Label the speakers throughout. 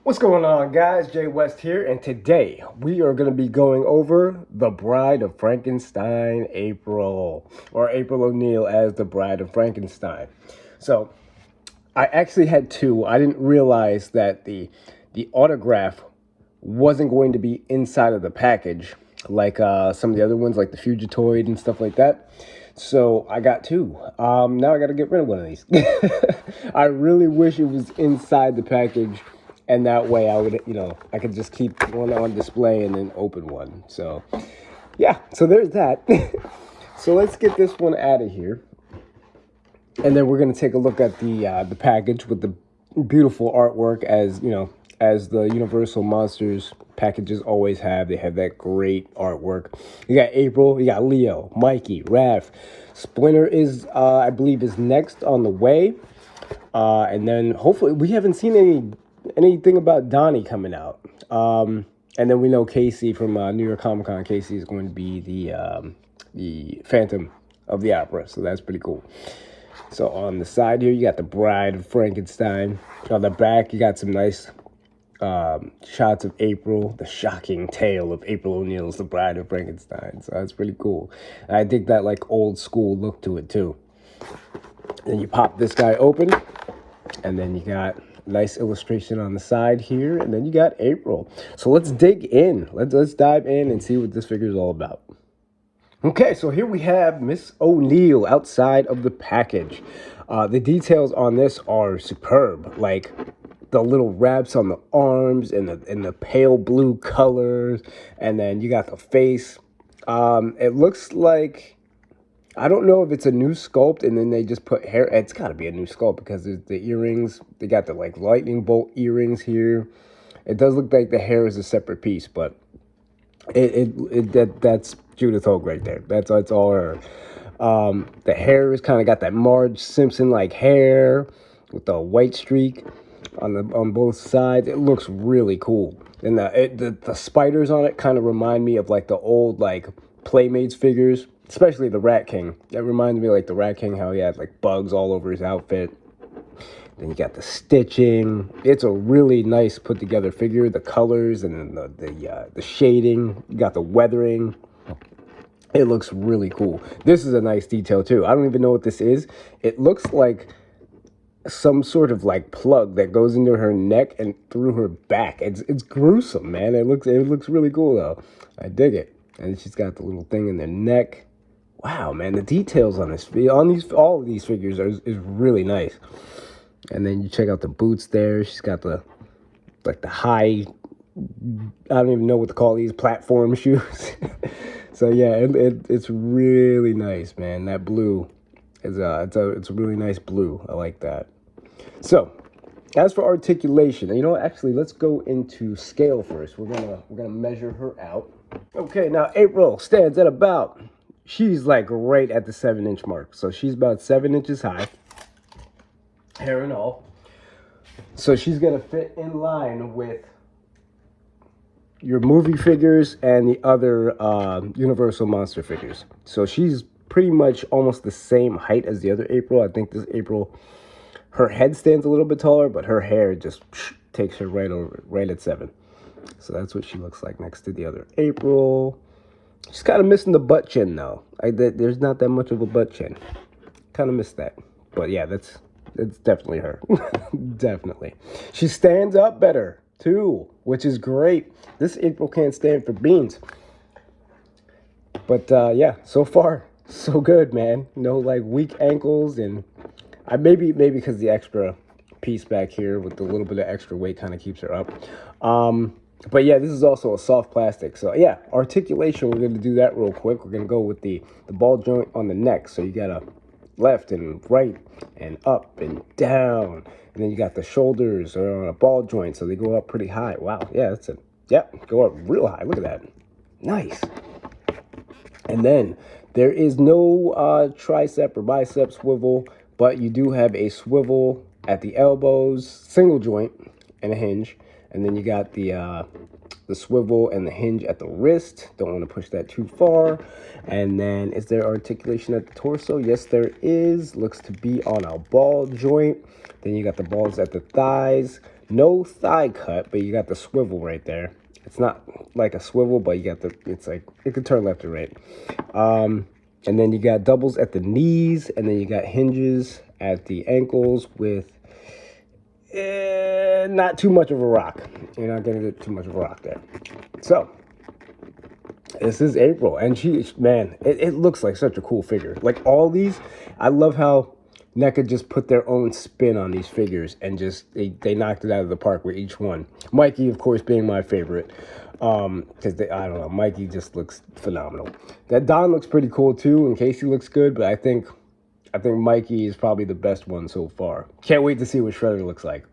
Speaker 1: What's going on, guys? Jay West here, and today we are going to be going over The Bride of Frankenstein, April, or April O'Neil as the Bride of Frankenstein. So, I actually had two. I didn't realize that the autograph wasn't going to be inside of the package like some of the other ones, like the Fugitoid and stuff like that. So I got two. Now I got to get rid of one of these. I really wish it was inside the package, and that way I would, I could just keep one on display and then open one. So yeah, so there's that. So let's get this one out of here, and then we're gonna take a look at the package with the beautiful artwork, as the Universal Monsters packages always have. They have that great artwork. You got April, you got Leo, Mikey, Raph. Splinter is, I believe, is next on the way. And then hopefully we haven't seen anything about Donnie coming out. And then we know Casey from New York Comic Con. Casey is going to be the Phantom of the Opera, so that's pretty cool. So on the side here, you got the Bride of Frankenstein. On the back, you got some nice shots of April, the shocking tale of April O'Neil's The Bride of Frankenstein. So that's pretty cool. And I think that like old school look to it too. Then you pop this guy open, and then you got nice illustration on the side here, and then you got April. So let's dig in. Let's dive in and see what this figure is all about. Okay, so here we have Miss O'Neil outside of the package. The details on this are superb, like the little wraps on the arms and the pale blue colors, and then you got the face. It looks like, I don't know if it's a new sculpt and then they just put hair. It's got to be a new sculpt because there's the earrings. They got the like lightning bolt earrings here. It does look like the hair is a separate piece, but that's Judith Hogue right there. That's all her. The hair is kind of got that Marge Simpson like hair with the white streak on both sides. It looks really cool. And the spiders on it kind of remind me of like the old like Playmates figures, especially the Rat King. That reminds me of like the Rat King, how he had like bugs all over his outfit. Then you got the stitching. It's a really nice put together figure. The colors and then the shading. You got the weathering. It looks really cool. This is a nice detail too. I don't even know what this is. It looks like some sort of like plug that goes into her neck and through her back. It's gruesome, man. It looks really cool though. I dig it. And she's got the little thing in the neck. Wow, man, the details on all of these figures is really nice. And then you check out the boots there. She's got the high, I don't even know what to call these, platform shoes. So yeah, it's really nice, man. That blue is it's a really nice blue. I like that. So as for articulation, actually, let's go into scale first. We're gonna measure her out. Okay, now April stands at about, she's like right at the 7-inch mark. So she's about 7 inches high, hair and all. So she's gonna fit in line with your movie figures and the other Universal Monster figures. So she's pretty much almost the same height as the other April. I think this April, her head stands a little bit taller, but her hair just takes her right at 7. So that's what she looks like next to the other April. She's kind of missing the butt chin though. There's not that much of a butt chin. Kind of missed that. But yeah, that's definitely her. Definitely. She stands up better too, which is great. This April can't stand for beans. But yeah, so far so good, man. No like weak ankles, and maybe because the extra piece back here with the little bit of extra weight kind of keeps her up. But yeah, this is also a soft plastic. So yeah, articulation, we're going to do that real quick. We're going to go with the ball joint on the neck. So you got a left and right and up and down. And then you got the shoulders are on a ball joint, so they go up pretty high. Wow, yeah, go up real high. Look at that. Nice. And then there is no tricep or bicep swivel, but you do have a swivel at the elbows, single joint and a hinge. And then you got the swivel and the hinge at the wrist. Don't want to push that too far. And then is there articulation at the torso? Yes, there is. Looks to be on a ball joint. Then you got the balls at the thighs. No thigh cut, but you got the swivel right there. It's not like a swivel, but you got it's like, it could turn left or right. And then you got doubles at the knees, and then you got hinges at the ankles with not too much of a rock. You're not going to get too much of a rock there. So, this is April, and man, it looks like such a cool figure. Like all these, I love how Neca just put their own spin on these figures, and just they knocked it out of the park with each one. Mikey, of course, being my favorite, because I don't know, Mikey just looks phenomenal. That Don looks pretty cool too, and Casey looks good, but I think Mikey is probably the best one so far. Can't wait to see what Shredder looks like.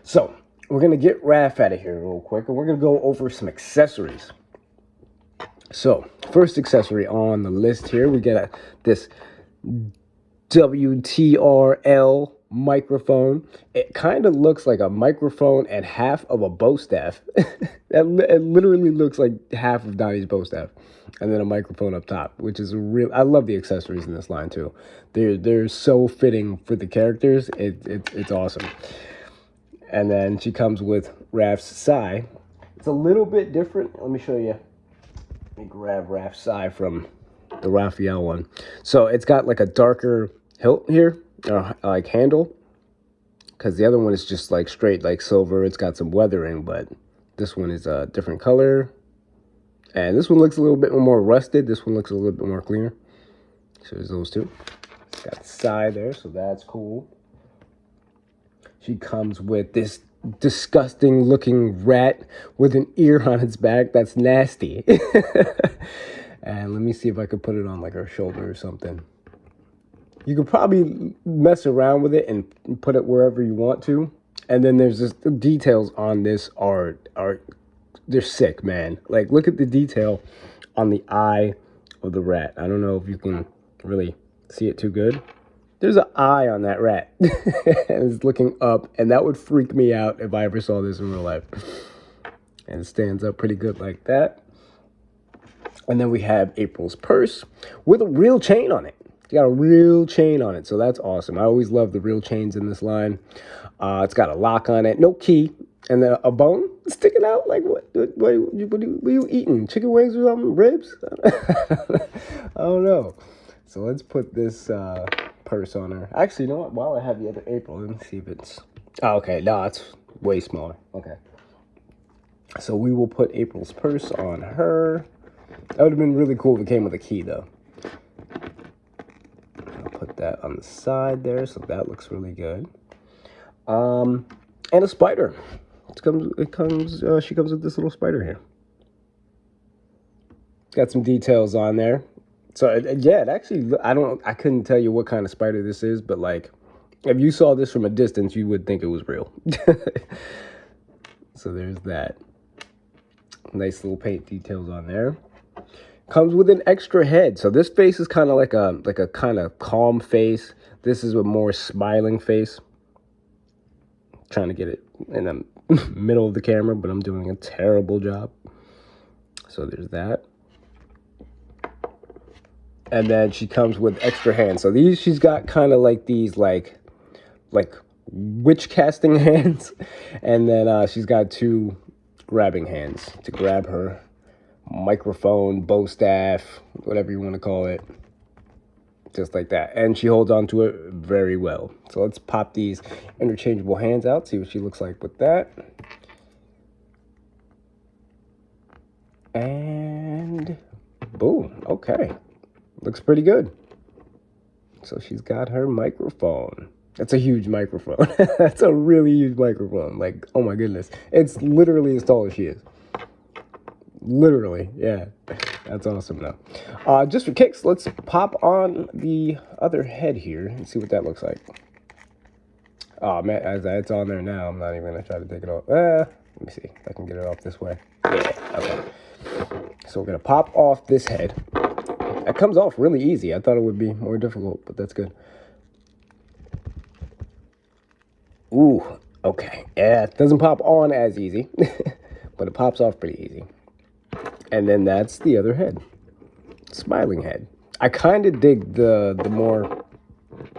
Speaker 1: So we're gonna get Raph out of here real quick, and we're gonna go over some accessories. So, first accessory on the list here, we get this WTRL microphone. It kind of looks like a microphone and half of a bow staff. It literally looks like half of Donnie's bow staff, and then a microphone up top, which is I love the accessories in this line too. They're so fitting for the characters. It's awesome. And then she comes with Raph's Sai. It's a little bit different. Let me show you. Let me grab Raph's Sai from the Raphael one. So it's got like a darker hilt here, or like handle, because the other one is just like straight like silver. It's got some weathering, but this one is a different color. And this one looks a little bit more rusted. This one looks a little bit more cleaner. So there's those two. It's got the Sai there, so that's cool. She comes with this disgusting looking rat with an ear on its back. That's nasty. And let me see if I could put it on like her shoulder or something. You could probably mess around with it and put it wherever you want to. And then there's this, the details on this are they're sick, man. Like, look at the detail on the eye of the rat. I don't know if you can really see it too good. There's an eye on that rat. And it's looking up, and that would freak me out if I ever saw this in real life. And it stands up pretty good like that. And then we have April's purse with a real chain on it. It's got a real chain on it, so that's awesome. I always love the real chains in this line. It's got a lock on it, no key, and then a bone sticking out. Like, what are you eating? Chicken wings or something? Ribs? I don't know. So let's put this purse on her. Actually, you know what? While I have the other April, let me see if it's... Oh, okay, no, it's way smaller. Okay. So we will put April's purse on her. That would have been really cool if it came with a key, though. I'll put that on the side there, so that looks really good. And a spider. She comes with this little spider here. Got some details on there. So yeah, it actually, I couldn't tell you what kind of spider this is, but like, if you saw this from a distance, you would think it was real. So there's that. Nice little paint details on there. Comes with an extra head. So this face is kind of like a kind of calm face. This is a more smiling face. Trying to get it in the middle of the camera, but I'm doing a terrible job. So there's that. And then she comes with extra hands. So these, she's got kind of like these like witch casting hands. And then she's got two grabbing hands to grab her microphone, bow staff, whatever you want to call it. Just like that. And she holds on to it very well. So let's pop these interchangeable hands out, see what she looks like with that. And boom. Okay. Looks pretty good. So she's got her microphone. That's a huge microphone. That's a really huge microphone. Like, oh my goodness. It's literally as tall as she is. Literally, yeah. That's awesome though. Just for kicks, let's pop on the other head here and see what that looks like. Oh man, as it's on there now, I'm not even gonna try to take it off. Let me see if I can get it off this way. Yeah, okay. So we're gonna pop off this head. It comes off really easy. I thought it would be more difficult, but that's good. Ooh, okay. Yeah, it doesn't pop on as easy, but it pops off pretty easy. And then that's the other head. Smiling head. I kind of dig the more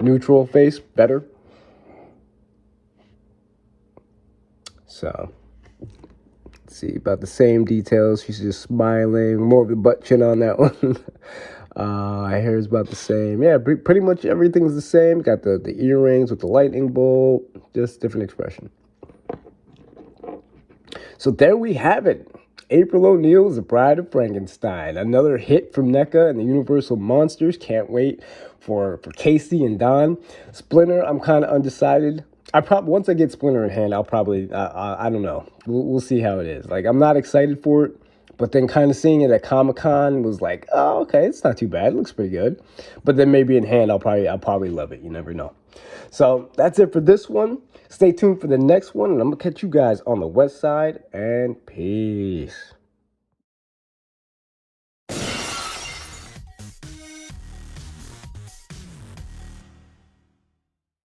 Speaker 1: neutral face better. So, let's see, about the same details. She's just smiling, more of the butt chin on that one. Hair is about the same. Yeah, pretty much everything's the same. Got the earrings with the lightning bolt, just different expression. So there we have it. April O'Neil is the Bride of Frankenstein. Another hit from NECA and the Universal Monsters. Can't wait for Casey and Don. Splinter, I'm kind of undecided. Once I get Splinter in hand, I'll probably I don't know. We'll see how it is. Like, I'm not excited for it, but then kind of seeing it at Comic-Con was like, oh, okay, it's not too bad. It looks pretty good. But then maybe in hand, I'll probably love it. You never know. So that's it for this one. Stay tuned for the next one, and I'm going to catch you guys on the west side, and peace.